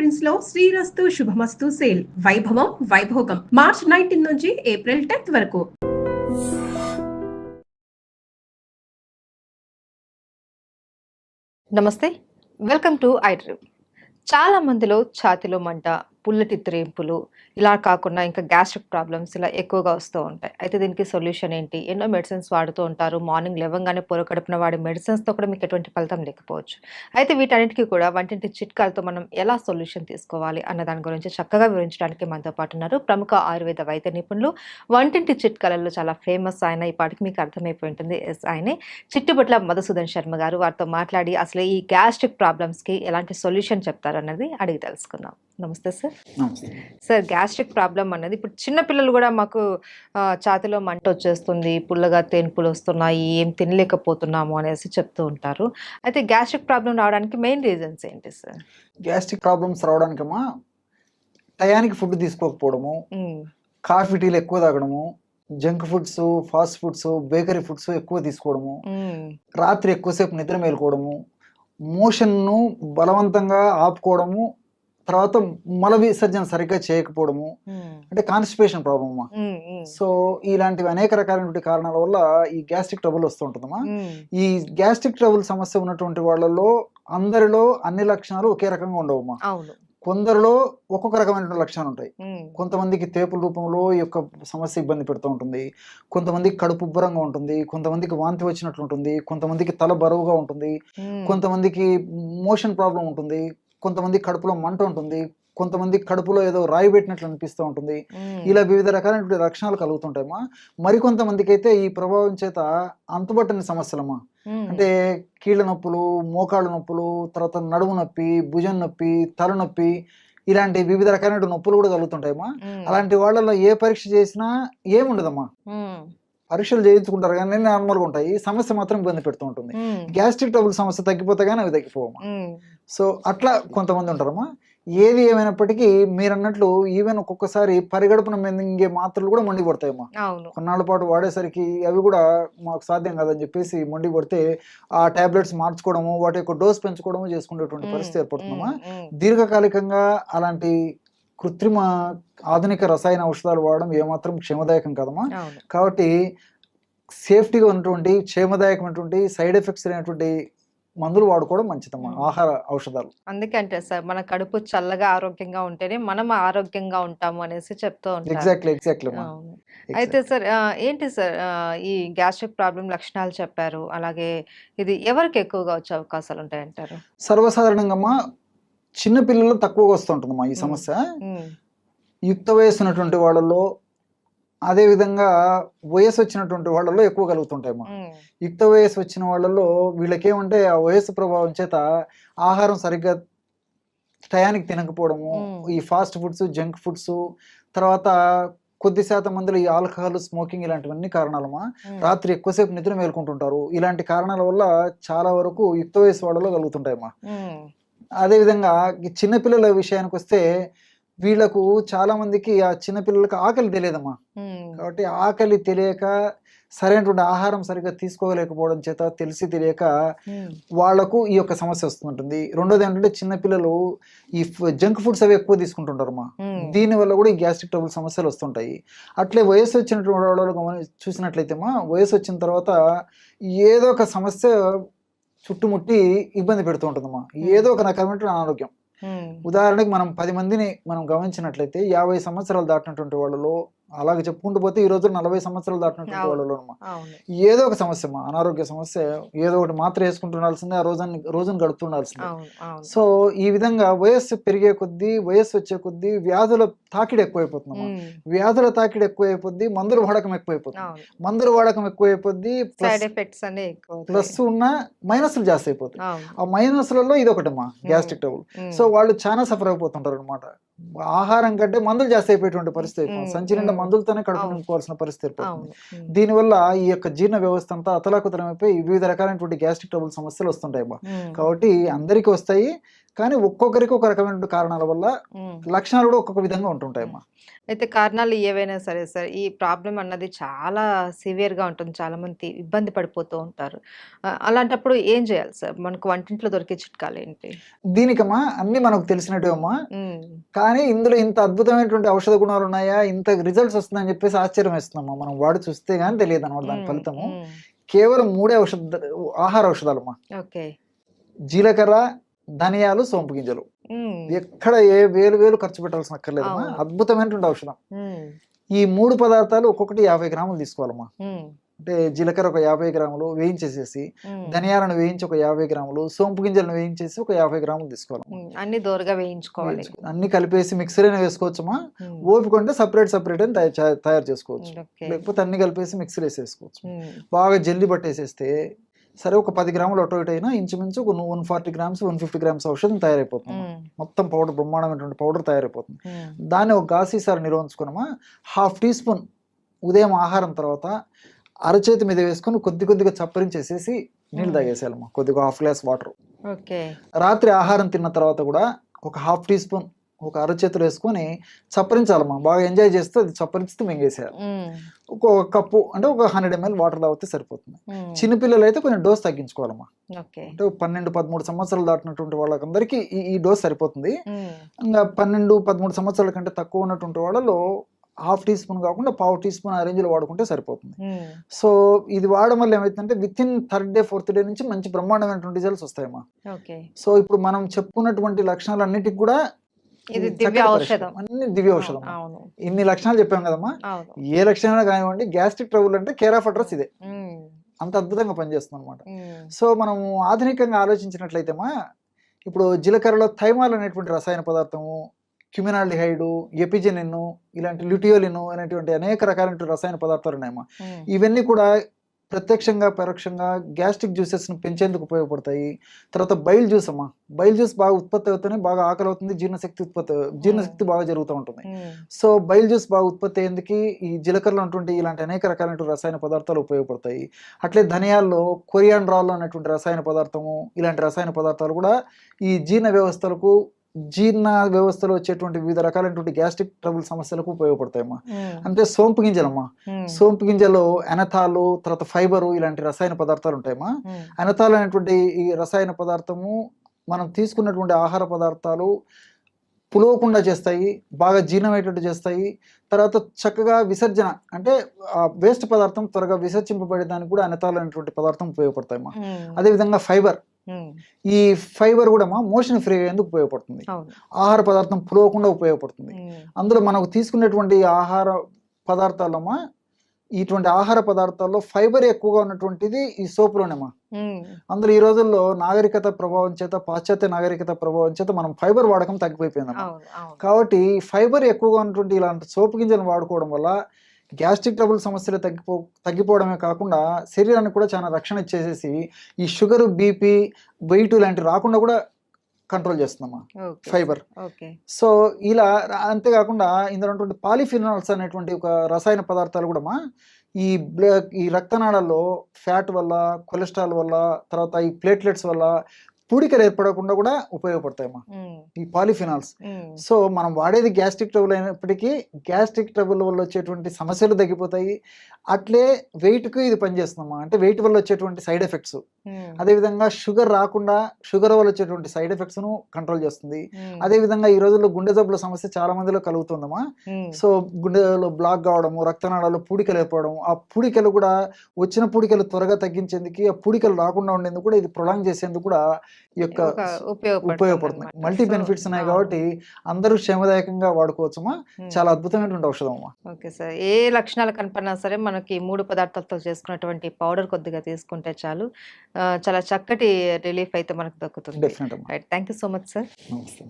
Prints లో శ్రీరస్తు శుభమస్తు sale వైభవం Vaibhogam March 19 నుంచి ఏప్రిల్ 10 వరకు. నమస్తే, వెల్కమ్ టు ఐడ్రీమ్. చాలా మందిలో ఛాతిలో మంట, పుల్లటి త్రేంపులు, ఇలా కాకుండా ఇంకా గ్యాస్ట్రిక్ ప్రాబ్లమ్స్ ఇలా ఎక్కువగా వస్తూ ఉంటాయి. అయితే దీనికి సొల్యూషన్ ఏంటి? ఎన్నో మెడిసిన్స్ వాడుతూ ఉంటారు. మార్నింగ్ లేవగానే పొరకడుపున వాడే మెడిసిన్స్తో కూడా మీకు ఎటువంటి ఫలితం లేకపోవచ్చు. అయితే వీటన్నిటికీ కూడా వంటింటి చిట్కాలతో మనం ఎలా సొల్యూషన్ తీసుకోవాలి అన్న దాని గురించి చక్కగా వివరించడానికి మనతో పాటు ఉన్నారు ప్రముఖ ఆయుర్వేద వైద్య నిపుణులు, వంటింటి చిట్కాలలో చాలా ఫేమస్ ఆయన. ఈ పాటికి మీకు అర్థమైపోయి ఉంటుంది, ఆయనే చిట్టుబట్ల మధుసూదన్ శర్మ గారు. వారితో మాట్లాడి అసలు ఈ గ్యాస్ట్రిక్ ప్రాబ్లమ్స్కి ఎలాంటి సొల్యూషన్ చెప్తారన్నది అడిగి తెలుసుకుందాం. నమస్తే సార్. సార్, గ్యాస్ట్రిక్ ప్రాబ్లం అనేది ఇప్పుడు చిన్నపిల్లలు కూడా మాకు ఛాతిలో మంట వచ్చేస్తుంది, పుల్లగా తేన్పులు వస్తున్నాయి, ఏం తినలేకపోతున్నాము అనేసి చెప్తూ ఉంటారు. అయితే గ్యాస్ట్రిక్ ప్రాబ్లం రావడానికి మెయిన్ రీజన్స్ ఏంటి సార్? గ్యాస్ట్రిక్ ప్రాబ్లమ్స్ రావడానికమ్మా టయానికి ఫుడ్ తీసుకోకపోవడము, కాఫీ టీలు ఎక్కువ తాగడము, junk foods, fast foods, bakery foods ఎక్కువ తీసుకోవడము, రాత్రి ఎక్కువసేపు నిద్ర మేలుకోవడము, మోషన్ను బలవంతంగా ఆపుకోవడము, తర్వాత మల విసర్జన సరిగ్గా చేయకపోవడము, అంటే కాన్స్టిపేషన్ ప్రాబ్లమ్ అమ్మా. సో ఇలాంటివి అనేక రకాలైనటువంటి కారణాల వల్ల ఈ గ్యాస్ట్రిక్ ట్రబుల్ వస్తూ ఉంటుందమ్మా. ఈ గ్యాస్ట్రిక్ ట్రబుల్ సమస్య ఉన్నటువంటి వాళ్ళలో అందరిలో అన్ని లక్షణాలు ఒకే రకంగా ఉండవమ్మా. కొందరిలో ఒక్కొక్క రకమైన లక్షణాలు ఉంటాయి. కొంతమందికి తేపుల రూపంలో ఈ యొక్క సమస్య ఇబ్బంది పెడుతూ ఉంటుంది, కొంతమందికి కడుపు ఉబ్బరంగా ఉంటుంది, కొంతమందికి వాంతి వచ్చినట్లు ఉంటుంది, కొంతమందికి తల బరువుగా ఉంటుంది, కొంతమందికి మోషన్ ప్రాబ్లం ఉంటుంది, కొంతమంది కడుపులో మంట ఉంటుంది, కొంతమంది కడుపులో ఏదో రాయి పెట్టినట్లు అనిపిస్తూ ఉంటుంది. ఇలా వివిధ రకాలైన లక్షణాలు కలుగుతుంటాయమ్మా. మరికొంతమందికి అయితే ఈ ప్రభావం చేత అంతుబట్టని సమస్యలమ్మా, అంటే కీళ్ళ నొప్పులు, మోకాళ్ళ నొప్పులు, తర్వాత నడుము నొప్పి, భుజం నొప్పి, తలనొప్పి, ఇలాంటి వివిధ రకాలైన నొప్పులు కూడా కలుగుతుంటాయమ్మా. అలాంటి వాళ్ళలో ఏ పరీక్ష చేసినా ఏముండదమ్మా, పరీక్షలు చేయించుకుంటారు కానీ నార్మల్గా ఉంటాయి, సమస్య మాత్రం ఇబ్బంది పెడుతూ ఉంటుంది. గ్యాస్ట్రిక్ ట్రబుల్ సమస్య తగ్గిపోతే కానీ అవి తగ్గిపోవమ్మా. సో అట్లా కొంతమంది ఉంటారమ్మా. ఏది ఏమైనప్పటికీ మీరు అన్నట్లు ఈవెన్ ఒక్కొక్కసారి పరిగడుపున మింగే మాత్రలు కూడా మొండి పడతాయమ్మా. కొన్నాళ్ళ పాటు వాడేసరికి అవి కూడా మాకు సాధ్యం కాదని చెప్పేసి మొండి పడితే ఆ టాబ్లెట్స్ మార్చుకోవడము, వాటి యొక్క డోస్ పెంచుకోవడము చేసుకునేటువంటి పరిస్థితి ఏర్పడుతుందమ్మా. దీర్ఘకాలికంగా అలాంటి కృత్రిమ ఆధునిక రసాయన ఔషధాలు వాడడం ఏమాత్రం క్షేమదాయకం కాదమ్మా. కాబట్టి సేఫ్టీగా ఉన్నటువంటి క్షేమదాయకమైనటువంటి సైడ్ ఎఫెక్ట్స్ అయినటువంటి మందులు వాడుకోవడం మంచిదమ్మా, ఆహార ఔషధాలు. అందుకే అంటే సార్, మన కడుపు చల్లగా ఆరోగ్యంగా ఉంటేనే మనం ఆరోగ్యంగా ఉంటాము అనేసి చెప్తూ ఉంటారు. ఎగ్జాక్ట్లీ. అయితే సార్, ఏంటి సార్ ఈ గ్యాస్ట్రిక్ ప్రాబ్లం లక్షణాలు చెప్పారు, అలాగే ఇది ఎవరికి ఎక్కువగా వచ్చే అవకాశాలు ఉంటాయంటారు? సర్వసాధారణంగా అమ్మా చిన్న పిల్లలు తక్కువగా వస్తుంటుందమ్మా ఈ సమస్య. యుక్త వయసు ఉన్నటువంటి వాళ్ళలో, అదే విధంగా వయసు వచ్చినటువంటి వాళ్ళలో ఎక్కువ కలుగుతుంటాయమ్మా. యుక్త వయసు వచ్చిన వాళ్ళలో వీళ్ళకేమంటే ఆ వయసు ప్రభావం చేత ఆహారం సరిగ్గా టయానికి తినకపోవడము, ఈ ఫాస్ట్ ఫుడ్స్, జంక్ ఫుడ్స్, తర్వాత కొద్ది శాతం మందిలో ఈ ఆల్కహాల్, స్మోకింగ్ ఇలాంటివన్నీ కారణాలమ్మా. రాత్రి ఎక్కువసేపు నిద్ర మేలుకుంటుంటారు. ఇలాంటి కారణాల వల్ల చాలా వరకు యుక్త వయసు వాళ్ళలో కలుగుతుంటాయమ్మా. అదేవిధంగా చిన్నపిల్లల విషయానికి వస్తే వీళ్ళకు చాలా మందికి ఆ చిన్నపిల్లలకి ఆకలి తెలియదమ్మా. కాబట్టి ఆకలి తెలియక సరైనటువంటి ఆహారం సరిగ్గా తీసుకోలేకపోవడం చేత తెలిసి తెలియక వాళ్లకు ఈ యొక్క సమస్య వస్తుంటుంది. రెండోది ఏంటంటే చిన్నపిల్లలు ఈ జంక్ ఫుడ్స్ అవి ఎక్కువ తీసుకుంటుంటారమ్మా. దీనివల్ల కూడా ఈ గ్యాస్ట్రిక్ ట్రబుల్ సమస్యలు వస్తుంటాయి. అట్లే వయసు వచ్చినటువంటి వాళ్ళు చూసినట్లయితే వయసు వచ్చిన తర్వాత ఏదో ఒక సమస్య చుట్టుముట్టి ఇబ్బంది పెడుతూ ఉంటుందమ్మా, ఏదో ఒక రకమైన అనారోగ్యం. ఉదాహరణకి మనం 10 మందిని మనం గమనించినట్లయితే 50 సంవత్సరాలు దాటినటువంటి వాళ్ళలో, అలాగే చెప్పుకుంటూ పోతే ఈ రోజు 40 సంవత్సరాలు దాటినటువంటి వాళ్ళలో ఏదో ఒక సమస్య, అనారోగ్య సమస్య, ఏదో ఒకటి మాత్ర వేసుకుంటుండాల్సిందే, ఆ రోజును గడుపుతుండాల్సిందే. సో ఈ విధంగా వయస్సు పెరిగే కొద్దీ, వయస్సు వచ్చే కొద్దీ వ్యాధుల తాకిడి ఎక్కువైపోతుందమ్మా. వ్యాధుల తాకిడి ఎక్కువైపోద్ది, మందుల వాడకం ఎక్కువైపోతుంది. మందుల వాడకం ఎక్కువైపోద్ది, ప్లస్ ఉన్న మైనస్లు జాస్తి అయిపోతాయి. ఆ మైనస్లలో ఇది ఒకటమ్మా గ్యాస్ట్రిక్ ట్రబుల్. సో వాళ్ళు చాలా సఫర్ అయిపోతుంటారు అనమాట. ఆహారం కంటే మందులు జాస్తి అయిపోయేటువంటి పరిస్థితి సంచి నిండా మందులతోనే కడుపు నింపుకోవాల్సిన పరిస్థితి ఏర్పడుతుంది. దీనివల్ల ఈ యొక్క జీర్ణ వ్యవస్థ అంతా అతలాకుతలమైపోయి వివిధ రకాలైనటువంటి గ్యాస్ట్రిక్ ట్రబుల్ సమస్యలు వస్తుంటాయి అమ్మా. కాబట్టి అందరికీ వస్తాయి, కానీ ఒక్కొక్కరికి ఒక రకమైన కారణాల వల్ల లక్షణాలు కూడా ఒక్కొక్క విధంగా ఉంటుంటాయి అమ్మా. అయితే కారణాలు ఏవైనా సరే సార్, ఈ ప్రాబ్లం అన్నది చాలా సివియర్గా ఉంటుంది, చాలా మంది ఇబ్బంది పడిపోతూ ఉంటారు. అలాంటప్పుడు ఏం చేయాలి సార్? మనకు వంటింట్లో దొరికే చిట్కాలు ఏంటి? దీనికమ్మా అన్ని మనకు తెలిసినట్టు అమ్మా, కానీ ఇందులో ఇంత అద్భుతమైనటువంటి ఔషధ గుణాలు ఉన్నాయా, ఇంత రిజల్ట్స్ వస్తుందని చెప్పేసి ఆశ్చర్యం వేస్తుందమ్మా. మనం వాడి చూస్తే గానీ తెలియదు అనమాట దాని ఫలితము. కేవలం 3 ఆహార ఔషధాలమ్మా. ఓకే. జీలకర్ర, ధనియాలు, సోంపు గింజలు. ఎక్కడ ఏ వేలు ఖర్చు పెట్టాల్సిన అక్కర్లేదమ్మా. అద్భుతమైనటువంటి ఔషధం. ఈ 3 పదార్థాలు ఒక్కొక్కటి 50 గ్రాములు తీసుకోవాలమ్మా. అంటే జీలకర్ర ఒక 50 గ్రాములు వేయించేసేసి, ధనియాలను వేయించి ఒక 50 గ్రాములు, సోంపు గింజలను వేయించేసి ఒక 50 గ్రాములు తీసుకోవాలి. అన్ని దోరగా వేయించుకోవాలి. అన్ని కలిపేసి మిక్సర్ అయినా వేసుకోవచ్చమ్మా. ఓపిక ఉంటే సపరేట్ అని తయారు చేసుకోవచ్చు. లేకపోతే అన్ని కలిపేసి మిక్సర్ వేసేసుకోవచ్చు. బాగా జల్లి పట్టేసేస్తే సరే ఒక 10 గ్రాములు అటు ఇటు అయినా ఇంచుమించు 140 గ్రామ్స్ 150 గ్రామ్స్ ఔషధం తయారైపోతుంది. మొత్తం పౌడర్, బ్రహ్మాండమైనటువంటి పౌడర్ తయారైపోతుంది. దాన్ని ఒక గాసీసారి నిల్వ ఉంచుకున్నామా. 1/2 టీ స్పూన్ ఉదయం ఆహారం తర్వాత అరచేతి మీద వేసుకొని కొద్దిగా చప్పరించేసేసి నీళ్ళు తాగేసేయాలమ్మా. కొద్దిగా 1/2 గ్లాస్ వాటర్. రాత్రి ఆహారం తిన్న తర్వాత కూడా ఒక 1/2 టీ స్పూన్ ఒక అరచేతులు వేసుకొని చప్పరించాలమ్మా. బాగా ఎంజాయ్ చేస్తే అది చప్పరిస్తూ మింగేసేయాలి. ఒక కప్పు అంటే ఒక 100 ml వాటర్ తాగితే సరిపోతుంది. చిన్నపిల్లలు అయితే కొంచెం డోస్ తగ్గించుకోవాలమ్మా. అంటే 12-13 సంవత్సరాలు దాటినటువంటి వాళ్ళకందరికీ ఈ డోస్ సరిపోతుంది. ఇంకా 12-13 సంవత్సరాల కంటే తక్కువ ఉన్నటువంటి వాళ్ళలో 1/2 టీ స్పూన్ కాకుండా 1/4 టీ స్పూన్ ఆ రేంజ్ లో వాడుకుంటే సరిపోతుంది. సో ఇది వాడడం వల్ల ఏమైతుందంటే with-in 3rd day 4th day నుంచి మంచి బ్రహ్మాండమైనటువంటి రిజల్ట్స్ వస్తాయమ్మా. సో ఇప్పుడు మనం చెప్పుకున్నటువంటి లక్షణాలన్నిటికి కూడా ఇది దివ్య ఔషధం. అన్ని దివ్య ఔషధం. ఇన్ని లక్షణాలు చెప్పాం కదమ్మా. ఏ లక్షణాలు కానివ్వండి, గ్యాస్ట్రిక్ ట్రబుల్ అంటే కేర్ ఆఫ్ అడ్రస్ ఇదే. అంత అద్భుతంగా పనిచేస్తుంది అనమాట. సో మనం ఆధునికంగా ఆలోచించినట్లయితేమా, ఇప్పుడు జీలకర్రలో థైమాల్ అనేటువంటి రసాయన పదార్థము, క్యుమినాల్డిహైడ్, ఎపిజెనిన్, ఇలాంటి ల్యూటియోలిన్ అనేటువంటి అనేక రకాలైన రసాయన పదార్థాలు ఉన్నాయమ్మా. ఇవన్నీ కూడా ప్రత్యక్షంగా పరోక్షంగా గ్యాస్ట్రిక్ జ్యూసెస్ను పెంచేందుకు ఉపయోగపడతాయి. తర్వాత బైల్ జ్యూస్ అమ్మా. బైల్ జ్యూస్ బాగా ఉత్పత్తి అవుతూనే బాగా ఆకలి అవుతుంది, జీర్ణశక్తి బాగా జరుగుతూ ఉంటుంది. సో బైల్ జ్యూస్ బాగా ఉత్పత్తి అయ్యేందుకు ఈ జీలకర్రలో ఉన్నటువంటి ఇలాంటి అనేక రకాలైన రసాయన పదార్థాలు ఉపయోగపడతాయి. అట్లే ధనియాల్లో కొరియాండ్రాల్ అనేటువంటి రసాయన పదార్థము, ఇలాంటి రసాయన పదార్థాలు కూడా ఈ జీర్ణ వ్యవస్థలో వచ్చేటువంటి వివిధ రకాలైనటువంటి గ్యాస్ట్రిక్ ట్రబుల్ సమస్యలకు ఉపయోగపడతాయమ్మా. అంటే సోంపు గింజలమ్మా. సోంపు గింజలో ఎనథాలు, తర్వాత ఫైబరు, ఇలాంటి రసాయన పదార్థాలు ఉంటాయమ్మా. ఎనథాల్ అనేటువంటి ఈ రసాయన పదార్థము మనం తీసుకున్నటువంటి ఆహార పదార్థాలు పులవకుండా చేస్తాయి, బాగా జీర్ణమయ్యేటట్టు చేస్తాయి. తర్వాత చక్కగా విసర్జన అంటే వేస్ట్ పదార్థం త్వరగా విసర్జింపబడేదానికి కూడా ఎనథాల్ అనేటువంటి పదార్థం ఉపయోగపడతాయమ్మా. అదేవిధంగా ఫైబర్. ఈ ఫైబర్ కూడా మోషన్ ఫ్రీ అయ్యేందుకు ఉపయోగపడుతుంది. ఆహార పదార్థం పులవకుండా ఉపయోగపడుతుంది. అందులో మనకు తీసుకునేటువంటి ఆహార పదార్థాలమ్మా, ఇటువంటి ఆహార పదార్థాల్లో ఫైబర్ ఎక్కువగా ఉన్నటువంటిది ఈ సోపులోనేమా. అందులో ఈ రోజుల్లో నాగరికత ప్రభావం చేత, పాశ్చాత్య నాగరికత ప్రభావం చేత మనం ఫైబర్ వాడకం తగ్గిపోయిపోయిందమ్మా. కాబట్టి ఫైబర్ ఎక్కువగా ఉన్నటువంటి ఇలాంటి సోపు గింజలు వాడుకోవడం వల్ల గ్యాస్ట్రిక్ ట్రబుల్ సమస్యలు తగ్గిపోవడమే కాకుండా శరీరానికి కూడా చాలా రక్షణ ఇచ్చేసేసి ఈ షుగర్, బీపీ, వెయిట్ ఇలాంటివి రాకుండా కూడా కంట్రోల్ చేస్తుందమ్మా ఫైబర్. సో ఇలా అంతేకాకుండా ఇందులో ఉన్నటువంటి పాలిఫినాల్స్ అనేటువంటి ఒక రసాయన పదార్థాలు కూడా ఈ రక్తనాళాల్లో ఫ్యాట్ వల్ల, కొలెస్ట్రాల్ వల్ల, తర్వాత ఈ ప్లేట్లెట్స్ వల్ల పూడికలు ఏర్పడకుండా కూడా ఉపయోగపడతాయమ్మా ఈ పాలిఫినాల్స్. సో మనం వాడేది గ్యాస్ట్రిక్ ట్రబుల్ అయినప్పటికీ గ్యాస్ట్రిక్ ట్రబుల్ వల్ల వచ్చేటువంటి సమస్యలు తగ్గిపోతాయి. అట్లే వెయిట్కు ఇది పనిచేస్తుందమ్మా. అంటే వెయిట్ వల్ల వచ్చేటువంటి సైడ్ ఎఫెక్ట్స్, అదేవిధంగా షుగర్ రాకుండా షుగర్ వల్ల వచ్చేటువంటి సైడ్ ఎఫెక్ట్స్ ను కంట్రోల్ చేస్తుంది. అదేవిధంగా ఈ రోజుల్లో గుండె జబ్బుల సమస్య చాలా మందిలో కలుగుతుందమ్మా. సో గుండెలో బ్లాక్ కావడము, రక్తనాళాలు పూడికలు ఏర్పడము, ఆ పూడికలు కూడా వచ్చిన పూడికలు త్వరగా తగ్గించేందుకు, ఆ పూడికలు రాకుండా ఉండేందుకు కూడా, ఇది ప్రొలాంగ్ చేసేందుకు కూడా ఈ యొక్క ఉపయోగపడుతుంది. మల్టీ బెనిఫిట్స్ ఉన్నాయి కాబట్టి అందరూ క్షేమదాయకంగా వాడుకోవచ్చమ్మా. చాలా అద్భుతమైనటువంటి ఔషధం అమ్మా. Okay sir. ఏ లక్షణాలు కనపడినా సరే మనకి 3 పదార్థాలతో చేసుకున్నటువంటి పౌడర్ కొద్దిగా తీసుకుంటే చాలు, చాలా చక్కటి రిలీఫ్ అయితే మనకు దక్కుతుంది. డెఫినెట్ అమ్మా. Thank you so much sir. నమస్తే.